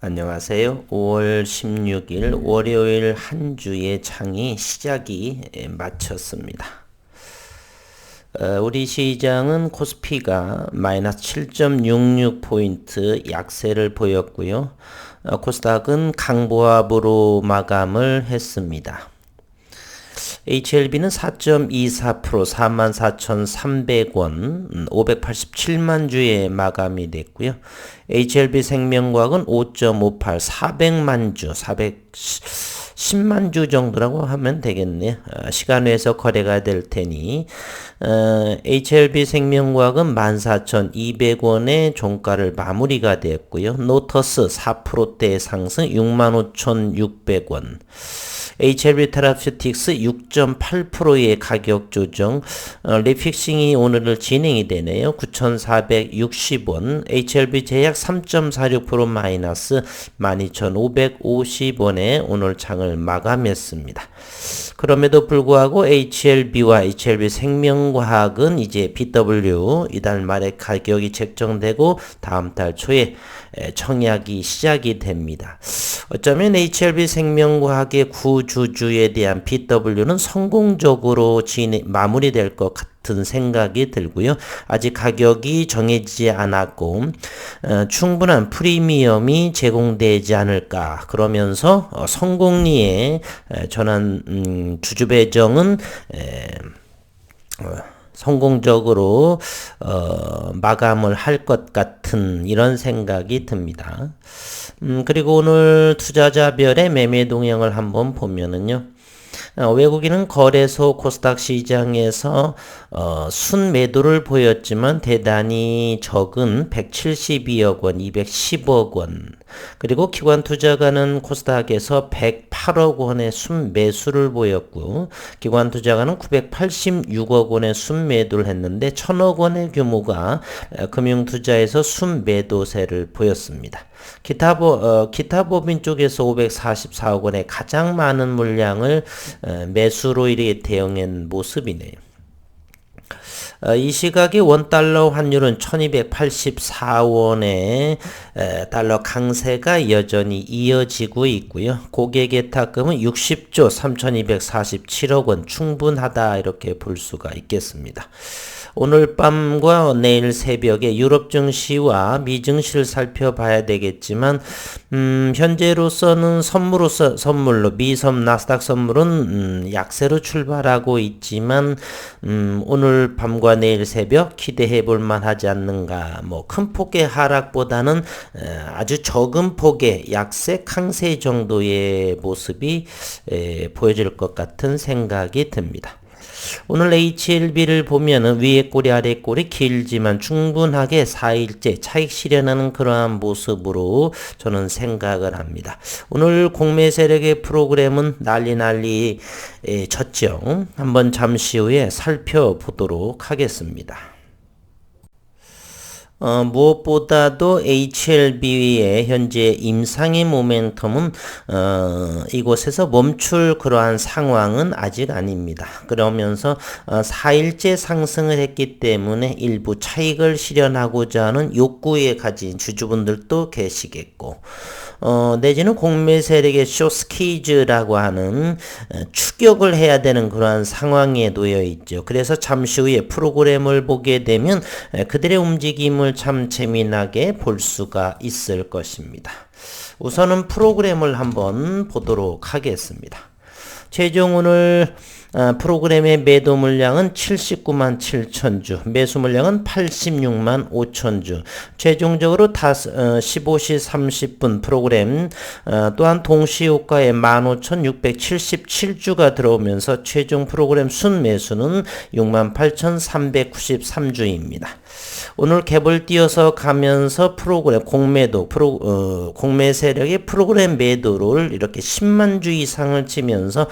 안녕하세요. 5월 16일 월요일 한 주의 장이 시작이 마쳤습니다. 우리 시장은 코스피가 마이너스 7.66포인트 약세를 보였고요. 코스닥은 강보합으로 마감을 했습니다. HLB는 4.24%, 44,300원, 587만 주에 마감이 됐고요. HLB 생명과학은 5.58, 400만 주, 410만 주 정도라고 하면 되겠네요. 시간 외에서 거래가 될 테니 HLB 생명과학은 14,200원의 종가를 마무리가 되었고요. 노터스 4%대 상승 65,600원. HLB 테라퓨틱스 6.8%의 가격 조정, 리픽싱이 오늘 진행이 되네요. 9,460원, HLB 제약 3.46% 마이너스 12,550원에 오늘 장을 마감했습니다. 그럼에도 불구하고 HLB와 HLB 생명과학은 이제 BW 이달 말에 가격이 책정되고 다음 달 초에 청약이 시작이 됩니다. 어쩌면 HLB 생명과학의 구주주에 대한 BW는 성공적으로 마무리될 것 같은 생각이 들고요. 아직 가격이 정해지지 않았고 충분한 프리미엄이 제공되지 않을까. 그러면서 성공리에 전환 주주 배정은 성공적으로 마감을 할 것 같은 이런 생각이 듭니다. 그리고 오늘 투자자별의 매매 동향을 한번 보면은요. 외국인은 거래소 코스닥 시장에서 순매도를 보였지만 대단히 적은 172억 원, 210억 원. 그리고 기관 투자가는 코스닥에서 108억 원의 순매수를 보였고 기관 투자가는 986억 원의 순매도를 했는데 1000억 원의 규모가 금융투자에서 순매도세를 보였습니다. 기타 법인 쪽에서 544억 원의 가장 많은 물량을 매수로 이렇게 대응한 모습이네요. 이 시각이 원달러 환율은 1284원의 달러 강세가 여전히 이어지고 있고요. 고객예탁금은 60조 3247억 원 충분하다 이렇게 볼 수가 있겠습니다. 오늘 밤과 내일 새벽에 유럽 증시와 미 증시를 살펴봐야 되겠지만 현재로서는 선물로 미섬 나스닥 선물은 약세로 출발하고 있지만 오늘 밤과 내일 새벽 기대해 볼 만하지 않는가. 뭐 큰 폭의 하락보다는 아주 적은 폭의 약세 강세 정도의 모습이 보여질 것 같은 생각이 듭니다. 오늘 HLB를 보면은 위에 꼬리 아래 꼬리 길지만 충분하게 4일째 차익 실현하는 그러한 모습으로 저는 생각을 합니다. 오늘 공매 세력의 프로그램은 난리 쳤죠. 한번 잠시 후에 살펴보도록 하겠습니다. 무엇보다도 HLB의 현재 임상의 모멘텀은 이곳에서 멈출 그러한 상황은 아직 아닙니다. 그러면서 4일째 상승을 했기 때문에 일부 차익을 실현하고자 하는 욕구에 가진 주주분들도 계시겠고 내지는 공매 세력의 쇼스퀴즈라고 하는 추격을 해야 되는 그러한 상황에 놓여 있죠. 그래서 잠시 후에 프로그램을 보게 되면 그들의 움직임을 참 재미나게 볼 수가 있을 것입니다. 우선은 프로그램을 한번 보도록 하겠습니다. 최종 오늘 프로그램의 매도 물량은 79만 7천 주, 매수 물량은 86만 5천 주. 최종적으로 15시 30분 프로그램 또한 동시효과에 15,677주가 들어오면서 최종 프로그램 순매수는 68,393주입니다. 오늘 갭을 띄어서 가면서 프로그램 공매 세력의 프로그램 매도를 이렇게 10만 주 이상을 치면서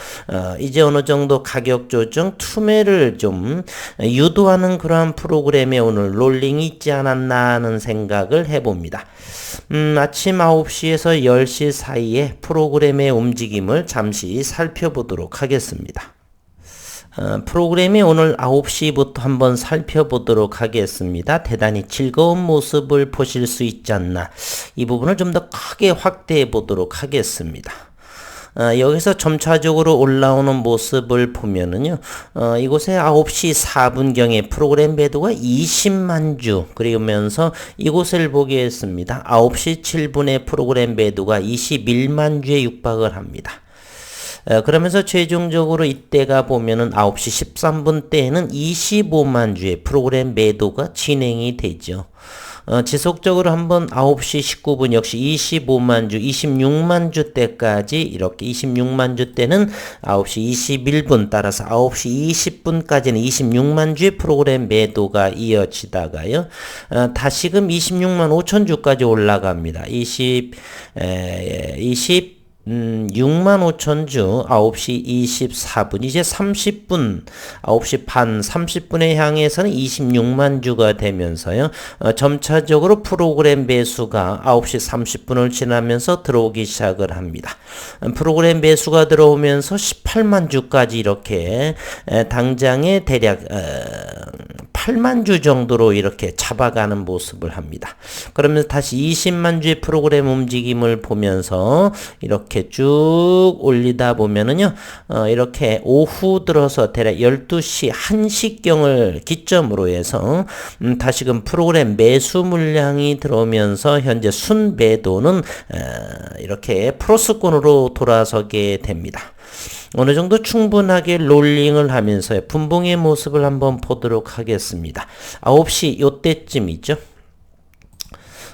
이제 어느 정도 가격 조정 투매를 좀 유도하는 그러한 프로그램에 오늘 롤링이 있지 않았나 하는 생각을 해봅니다. 아침 9시에서 10시 사이에 프로그램의 움직임을 잠시 살펴보도록 하겠습니다. 프로그램이 오늘 9시부터 한번 살펴보도록 하겠습니다. 대단히 즐거운 모습을 보실 수 있지 않나. 이 부분을 좀 더 크게 확대해 보도록 하겠습니다. 여기서 점차적으로 올라오는 모습을 보면은요, 이곳에 9시 4분경에 프로그램 배도가 20만 주, 그러면서 이곳을 보겠습니다. 9시 7분에 프로그램 배도가 21만 주에 육박을 합니다. 그러면서 최종적으로 이때가 보면은 9시 13분 때에는 25만 주의 프로그램 매도가 진행이 되죠. 지속적으로 한번 9시 19분 역시 25만 주, 26만 주 때까지 이렇게 26만 주 때는 9시 21분 따라서 9시 20분까지는 26만 주의 프로그램 매도가 이어지다가요. 다시금 26만 5천 주까지 올라갑니다. 6만 5천 주 9시 24분 이제 30분 9시 반 30분에 향해서는 26만 주가 되면서요. 점차적으로 프로그램 배수가 9시 30분을 지나면서 들어오기 시작을 합니다. 프로그램 배수가 들어오면서 18만 주까지 이렇게 당장에 대략 8만 주 정도로 이렇게 잡아가는 모습을 합니다. 그러면서 다시 20만 주의 프로그램 움직임을 보면서 이렇게 쭉 올리다 보면은요, 이렇게 오후 들어서 대략 12시 1시경을 기점으로 해서 다시금 프로그램 매수 물량이 들어오면서 현재 순 매도는 이렇게 플러스권으로 돌아서게 됩니다. 어느 정도 충분하게 롤링을 하면서 분봉의 모습을 한번 보도록 하겠습니다. 9시 요때쯤이죠.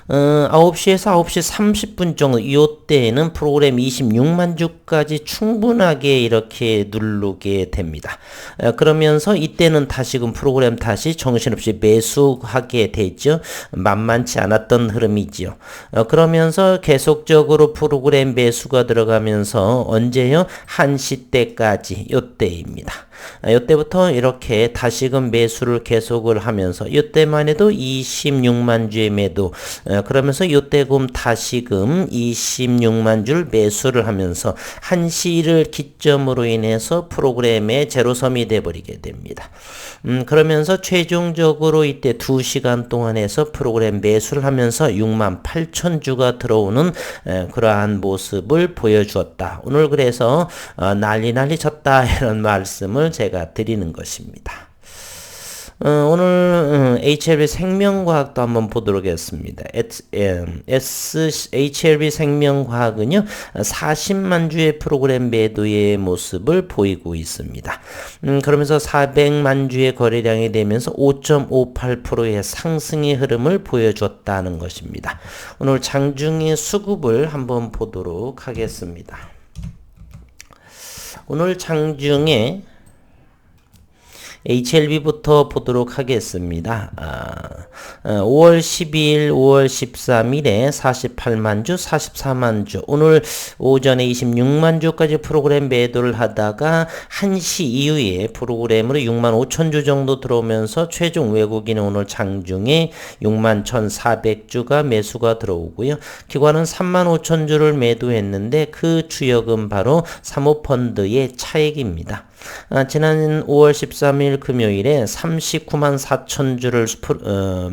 9시에서 9시 30분 정도 이때에는 프로그램 26만 주까지 충분하게 이렇게 누르게 됩니다. 그러면서 이때는 다시금 프로그램 다시 정신없이 매수하게 되죠. 만만치 않았던 흐름이지요. 그러면서 계속적으로 프로그램 매수가 들어가면서 언제요? 1시 때까지 요때입니다. 이때부터 이렇게 다시금 매수를 계속을 하면서 이때만 해도 26만 주의 매도, 그러면서 이때금 다시금 26만 주를 매수를 하면서 1시를 기점으로 인해서 프로그램의 제로섬이 돼버리게 됩니다. 그러면서 최종적으로 이때 2시간 동안에서 프로그램 매수를 하면서 6만 8천 주가 들어오는 그러한 모습을 보여주었다. 오늘 그래서 난리 쳤다 이런 말씀을 제가 드리는 것입니다. 오늘 HLB 생명과학도 한번 보도록 하겠습니다. HLB 생명과학은요 40만 주의 프로그램 매도의 모습을 보이고 있습니다. 그러면서 400만 주의 거래량이 되면서 5.58%의 상승의 흐름을 보여줬다는 것입니다. 오늘 장중의 수급을 한번 보도록 하겠습니다. 오늘 장중에 HLB부터 보도록 하겠습니다. 5월 12일, 5월 13일에 48만 주, 44만 주, 오늘 오전에 26만 주까지 프로그램 매도를 하다가 1시 이후에 프로그램으로 6만 5천 주 정도 들어오면서 최종 외국인은 오늘 장중에 6만 1,400주가 매수가 들어오고요. 기관은 3만 5천 주를 매도했는데 그 주역은 바로 사모펀드의 차익입니다. 지난 5월 13일 금요일에 39만 4천 주를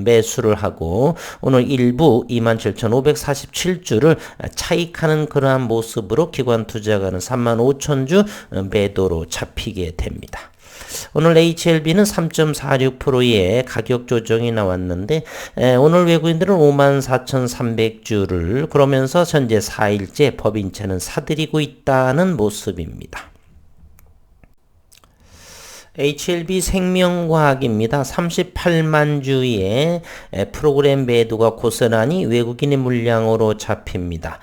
매수를 하고 오늘 일부 27,547주를 차익하는 그러한 모습으로 기관 투자가는 3만 5천 주 매도로 잡히게 됩니다. 오늘 HLB는 3.46%의 가격 조정이 나왔는데 오늘 외국인들은 54,300주를 그러면서 현재 4일째 법인채는 사들이고 있다는 모습입니다. HLB 생명과학입니다. 38만 주의 프로그램 매도가 고스란히 외국인의 물량으로 잡힙니다.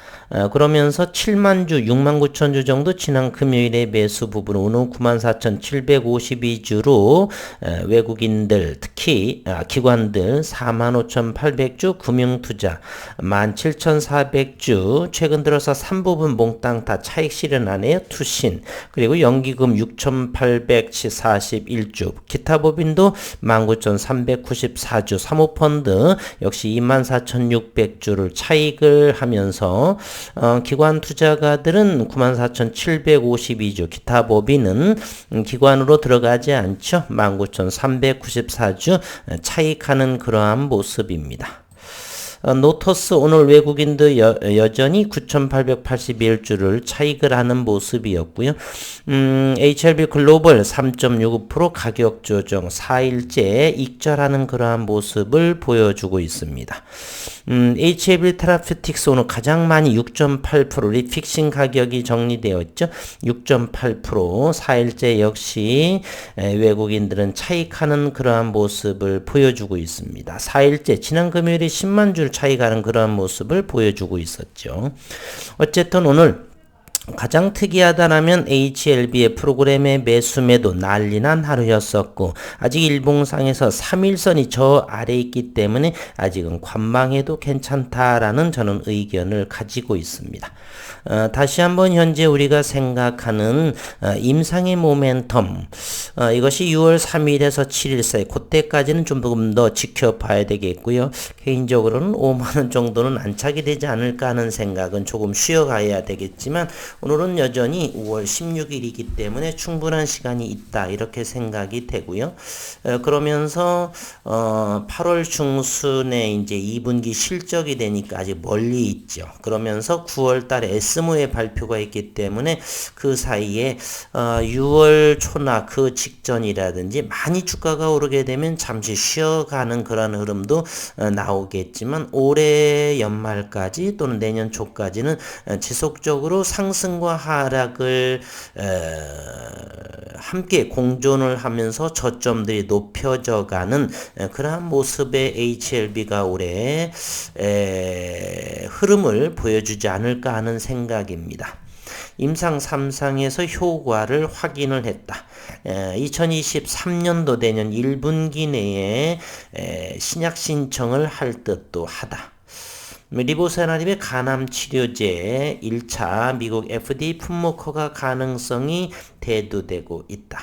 그러면서 7만 주, 6만 9천 주 정도 지난 금요일에 매수 부분 오늘 94,752주로 외국인들 특히 기관들 45,800주 금융투자 17,400주 최근 들어서 3부분 몽땅 다 차익 실현하네요. 투신 그리고 연기금 6,840 41주, 기타 법인도 19,394주, 사모펀드 역시 24,600주를 차익을 하면서 기관 투자가들은 94,752주, 기타 법인은 기관으로 들어가지 않죠. 19,394주 차익하는 그러한 모습입니다. 노터스 오늘 외국인도 여전히 9,881주를 차익을 하는 모습이었고요. HLB 글로벌 3.65% 가격 조정 4일째 익절하는 그러한 모습을 보여주고 있습니다. HLB 테라퓨틱스 오늘 가장 많이 6.8% 리픽싱 가격이 정리되어 있죠. 6.8% 4일째 역시 외국인들은 차익하는 그러한 모습을 보여주고 있습니다. 4일째 지난 금요일에 10만 주를 차익하는 그러한 모습을 보여주고 있었죠. 어쨌든 오늘 가장 특이하다라면 HLB의 프로그램의 매수매도 난리난 하루였었고 아직 일봉상에서 3일선이 저 아래에 있기 때문에 아직은 관망해도 괜찮다라는 저는 의견을 가지고 있습니다. 다시 한번 현재 우리가 생각하는 임상의 모멘텀 이것이 6월 3일에서 7일 사이 그때까지는 좀 더 지켜봐야 되겠고요. 개인적으로는 5만원 정도는 안착이 되지 않을까 하는 생각은 조금 쉬어가야 되겠지만 오늘은 여전히 5월 16일이기 때문에 충분한 시간이 있다 이렇게 생각이 되고요. 그러면서 8월 중순에 이제 2분기 실적이 되니까 아직 멀리 있죠. 그러면서 9월 달에 S모의 발표가 있기 때문에 그 사이에 6월 초나 그 직전이라든지 많이 주가가 오르게 되면 잠시 쉬어가는 그런 흐름도 나오겠지만 올해 연말까지 또는 내년 초까지는 지속적으로 상승과 하락을 함께 공존을 하면서 저점들이 높여져 가는 그러한 모습의 HLB가 올해 흐름을 보여주지 않을까 하는 생각입니다. 임상 3상에서 효과를 확인을 했다. 2023년도 내년 1분기 내에 신약 신청을 할 듯도 하다. 리보세라닙의 간암 치료제 1차 미국 FDA 품목 허가 가능성이 대두되고 있다.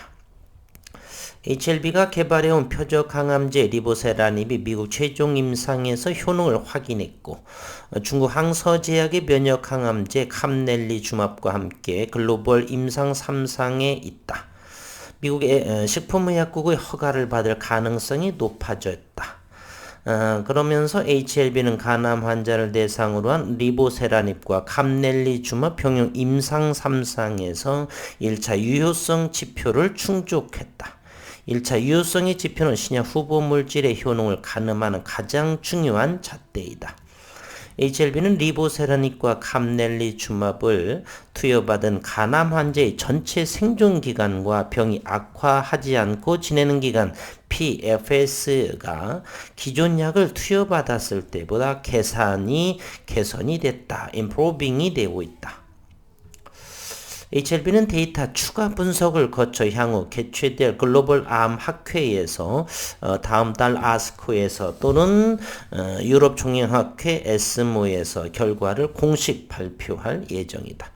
HLB가 개발해온 표적 항암제 리보세라닙이 미국 최종 임상에서 효능을 확인했고 중국 항서제약의 면역 항암제 캄넬리주맙과 함께 글로벌 임상 3상에 있다. 미국의 식품의약국의 허가를 받을 가능성이 높아졌다. 그러면서 HLB는 간암 환자를 대상으로 한 리보세라닙과 캄넬리주맙 병용 임상 3상에서 1차 유효성 지표를 충족했다. 1차 유효성의 지표는 신약 후보 물질의 효능을 가늠하는 가장 중요한 잣대이다. HLB는 리보세라닙과 캄넬리주맙을 투여받은 간암 환자의 전체 생존 기간과 병이 악화하지 않고 지내는 기간 PFS가 기존 약을 투여받았을 때보다 개선이 됐다. improving이 되고 있다. HLB는 데이터 추가 분석을 거쳐 향후 개최될 글로벌 암 학회에서 다음 달 아스코에서 또는 유럽 종양학회 에스모에서 결과를 공식 발표할 예정이다.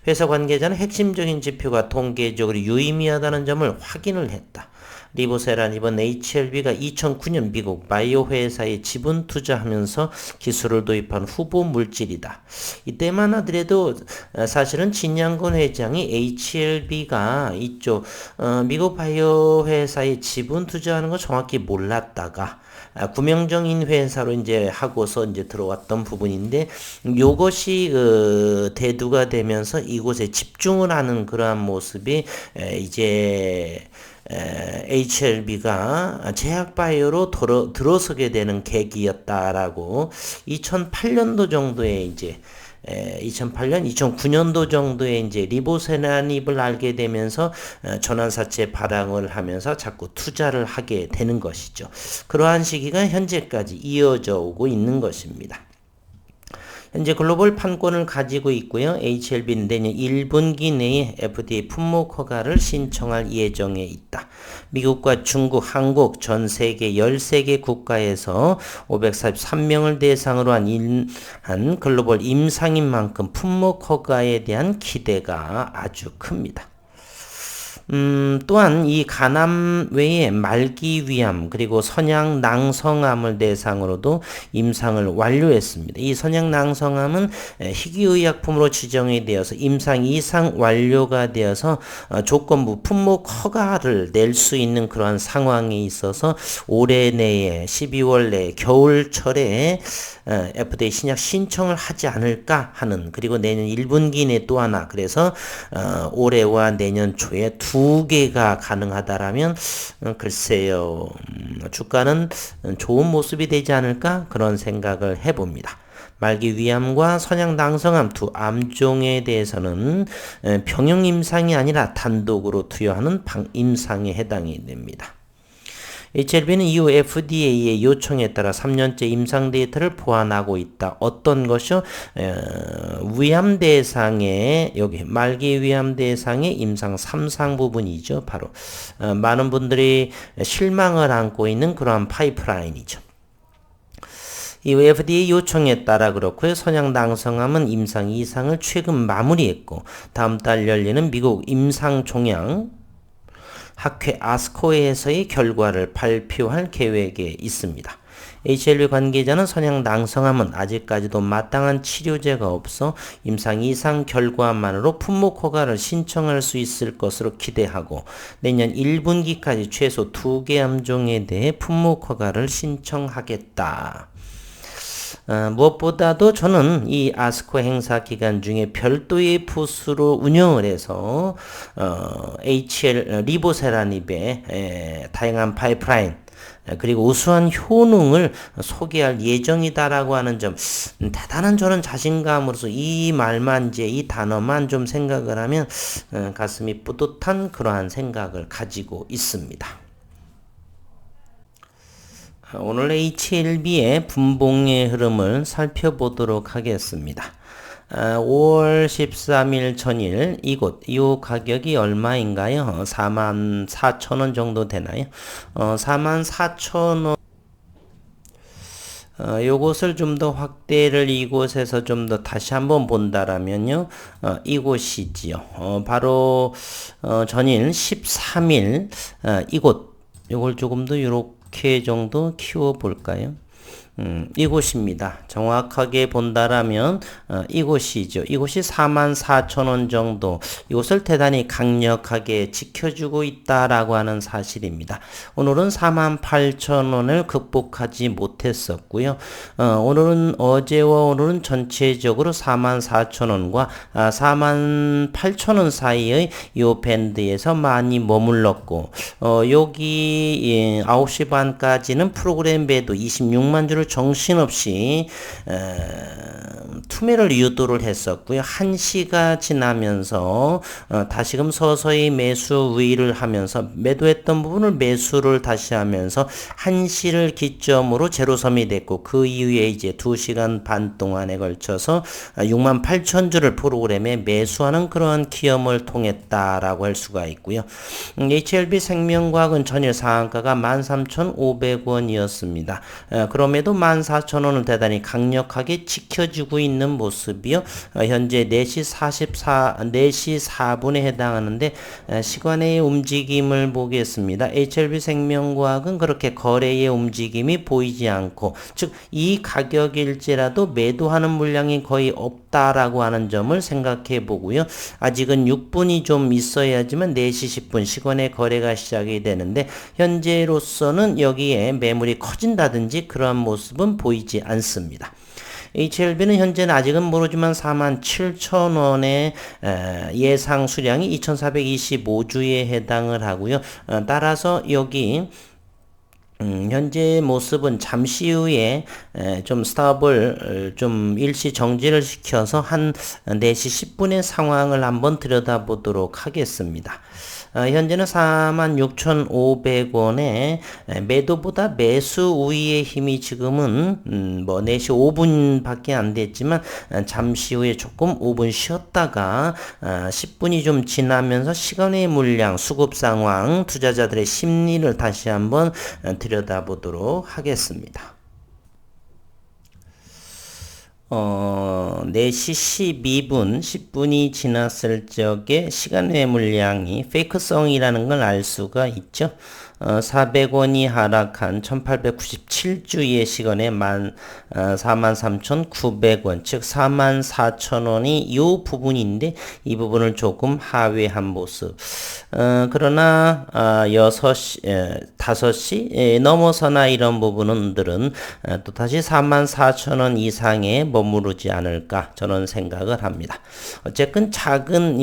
회사 관계자는 핵심적인 지표가 통계적으로 유의미하다는 점을 확인을 했다. 리보세라닙은 HLB가 2009년 미국 바이오 회사에 지분 투자하면서 기술을 도입한 후보 물질이다. 이때만 하더라도 사실은 진양건 회장이 HLB가 이쪽 미국 바이오 회사에 지분 투자하는 거 정확히 몰랐다가 구명정인 회사로 이제 하고서 이제 들어왔던 부분인데 요것이 대두가 되면서 이곳에 집중을 하는 그러한 모습이 이제 HLB가 제약바이오로 들어서게 되는 계기였다라고 2008년도 정도에 이제 2008년, 2009년도 정도에 이제 리보세라닙을 알게 되면서 전환사채 발행을 하면서 자꾸 투자를 하게 되는 것이죠. 그러한 시기가 현재까지 이어져 오고 있는 것입니다. 현재 글로벌 판권을 가지고 있고요. HLB는 내년 1분기 내에 FDA 품목 허가를 신청할 예정에 있다. 미국과 중국, 한국, 전 세계 13개 국가에서 543명을 대상으로 한 글로벌 임상인 만큼 품목 허가에 대한 기대가 아주 큽니다. 또한 이 간암 외에 말기위암 그리고 선양낭성암을 대상으로도 임상을 완료했습니다. 이 선양낭성암은 희귀의약품으로 지정이 되어서 임상 이상 완료가 되어서 조건부 품목 허가를 낼 수 있는 그러한 상황에 있어서 올해 내에 12월 내 겨울철에 FDA 신약 신청을 하지 않을까 하는, 그리고 내년 1분기 내 또 하나, 그래서 올해와 내년 초에 2개가 가능하다라면 글쎄요, 주가는 좋은 모습이 되지 않을까 그런 생각을 해봅니다. 말기위암과 선양낭성암 두 암종에 대해서는 병용 임상이 아니라 단독으로 투여하는 임상에 해당이 됩니다. HLB는 이후 FDA의 요청에 따라 3년째 임상 데이터를 보완하고 있다. 어떤 것이요? 위암 대상의, 여기 말기 위암 대상의 임상 3상 부분이죠. 바로 많은 분들이 실망을 안고 있는 그러한 파이프라인이죠. 이 FDA 요청에 따라 그렇고요. 선양낭성암은 임상 2상을 최근 마무리했고 다음 달 열리는 미국 임상종양 학회 아스코에서의 결과를 발표할 계획에 있습니다. HLB 관계자는 선양낭성암은 아직까지도 마땅한 치료제가 없어 임상 2상 결과만으로 품목 허가를 신청할 수 있을 것으로 기대하고 내년 1분기까지 최소 2개 암종에 대해 품목 허가를 신청하겠다. 무엇보다도 저는 이 아스코 행사 기간 중에 별도의 부스로 운영을 해서 리보세라닙의 다양한 파이프라인 그리고 우수한 효능을 소개할 예정이다라고 하는 점, 대단한 저는 자신감으로서 이 말만, 이제 이 단어만 좀 생각을 하면 가슴이 뿌듯한 그러한 생각을 가지고 있습니다. 오늘 HLB의 분봉의 흐름을 살펴보도록 하겠습니다. 5월 13일 전일 이 가격이 얼마인가요? 44,000원 정도 되나요? 44,000원. 요것을 좀 더 확대를 이곳에서 좀 더 다시 한번 본다라면요, 이곳이지요. 바로 전일 13일 요걸 조금 더 이렇게 정도 키워 볼까요? 이곳입니다. 정확하게 본다라면 이곳이죠. 이곳이 44,000원 정도, 이것을 대단히 강력하게 지켜주고 있다라고 하는 사실입니다. 오늘은 48,000원을 극복하지 못했었고요. 오늘은 어제와 오늘은 전체적으로 44,000원과 48,000원 사이의 이 밴드에서 많이 머물렀고, 여기 9시 반까지는 프로그램 배도 26만 주를 정신없이 투매를 유도를 했었고요. 1시가 지나면서 다시금 서서히 매수 우위를 하면서 매도했던 부분을 매수를 다시 하면서 1시를 기점으로 제로섬이 됐고, 그 이후에 이제 2시간 반 동안에 걸쳐서 68,000주를 프로그램에 매수하는 그런 기염을 통했다라고 할 수가 있고요. HLB 생명과학은 전일 상한가가 13,500원이었습니다. 그럼에도 14,000원을 대단히 강력하게 지켜주고 있는 모습이요. 현재 4시 4분에 해당하는데, 시간의 움직임을 보겠습니다. HLB 생명과학은 그렇게 거래의 움직임이 보이지 않고, 즉 이 가격일지라도 매도하는 물량이 거의 없다라고 하는 점을 생각해 보고요. 아직은 6분이 좀 있어야지만 4시 10분 시간에 거래가 시작이 되는데, 현재로서는 여기에 매물이 커진다든지 그러한 모습은 보이지 않습니다. HLB는 현재는 아직은 모르지만 47,000원의 예상 수량이 2,425주에 해당을 하고요. 따라서 여기 현재 모습은 잠시 후에 좀 스탑을 좀 일시 정지를 시켜서 한 4시 10분의 상황을 한번 들여다보도록 하겠습니다. 현재는 46,500원에 매도보다 매수 우위의 힘이 지금은 뭐 4시 5분 밖에 안 됐지만, 잠시 후에 조금 5분 쉬었다가 10분이 좀 지나면서 시간의 물량, 수급 상황, 투자자들의 심리를 다시 한번 들여다보도록 하겠습니다. 4시 12분, 10분이 지났을 적에 시간 외 물량이 페이크성이라는 걸 알 수가 있죠. 400원이 하락한 1897주의 시간에 43,900원, 즉 44,000원이 이 부분인데 이 부분을 조금 하회한 모습. 그러나 6시, 5시 넘어서나 이런 부분들은 또다시 44,000원 이상에 머무르지 않을까 저는 생각을 합니다. 어쨌든 작은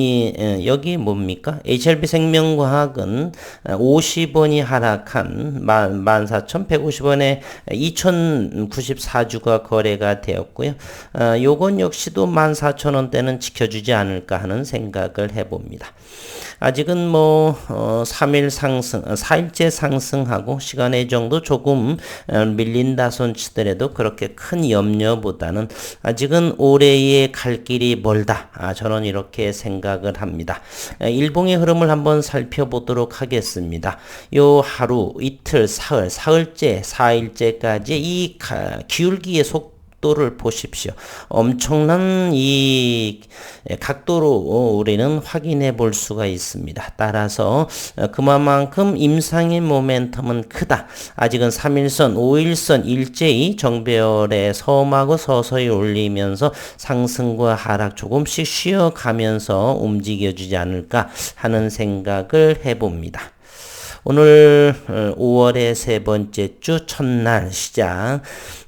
여기 뭡니까? HLB생명과학은 50원이 하락한 14,150원에 2,094주가 거래가 되었고요. 요건 역시도 14,000원대는 지켜주지 않을까 하는 생각을 해봅니다. 아직은 3일 상승, 4일째 상승하고 시간의 정도 조금 밀린다 손치더라도 그렇게 큰 염려보다는 아직은 올해의 갈 길이 멀다. 저는 이렇게 생각을 합니다. 일봉의 흐름을 한번 살펴보도록 하겠습니다. 요 하루, 이틀, 사흘째, 4일째까지 이 기울기의 속도를 보십시오. 엄청난 이 각도로 우리는 확인해 볼 수가 있습니다. 따라서 그만큼 임상의 모멘텀은 크다. 아직은 3일선, 5일선 일제히 정배열에 섬하고 서서히 올리면서 상승과 하락 조금씩 쉬어가면서 움직여주지 않을까 하는 생각을 해봅니다. 오늘 5월의 세 번째 주 첫날 시장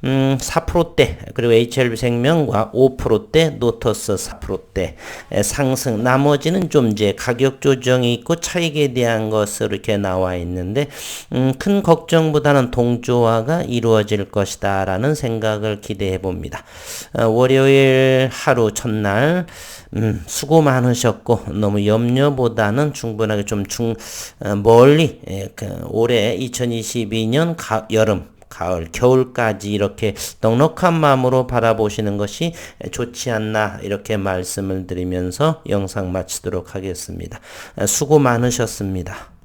4%대 그리고 HLB생명과 5%대 노터스 4%대 상승, 나머지는 좀 이제 가격 조정이 있고 차익에 대한 것으로 이렇게 나와 있는데 큰 걱정보다는 동조화가 이루어질 것이다 라는 생각을 기대해 봅니다. 월요일 하루 첫날 수고 많으셨고 너무 염려보다는 충분하게 좀 멀리 올해 2022년 여름, 가을, 겨울까지 이렇게 넉넉한 마음으로 바라보시는 것이 좋지 않나 이렇게 말씀을 드리면서 영상 마치도록 하겠습니다. 수고 많으셨습니다.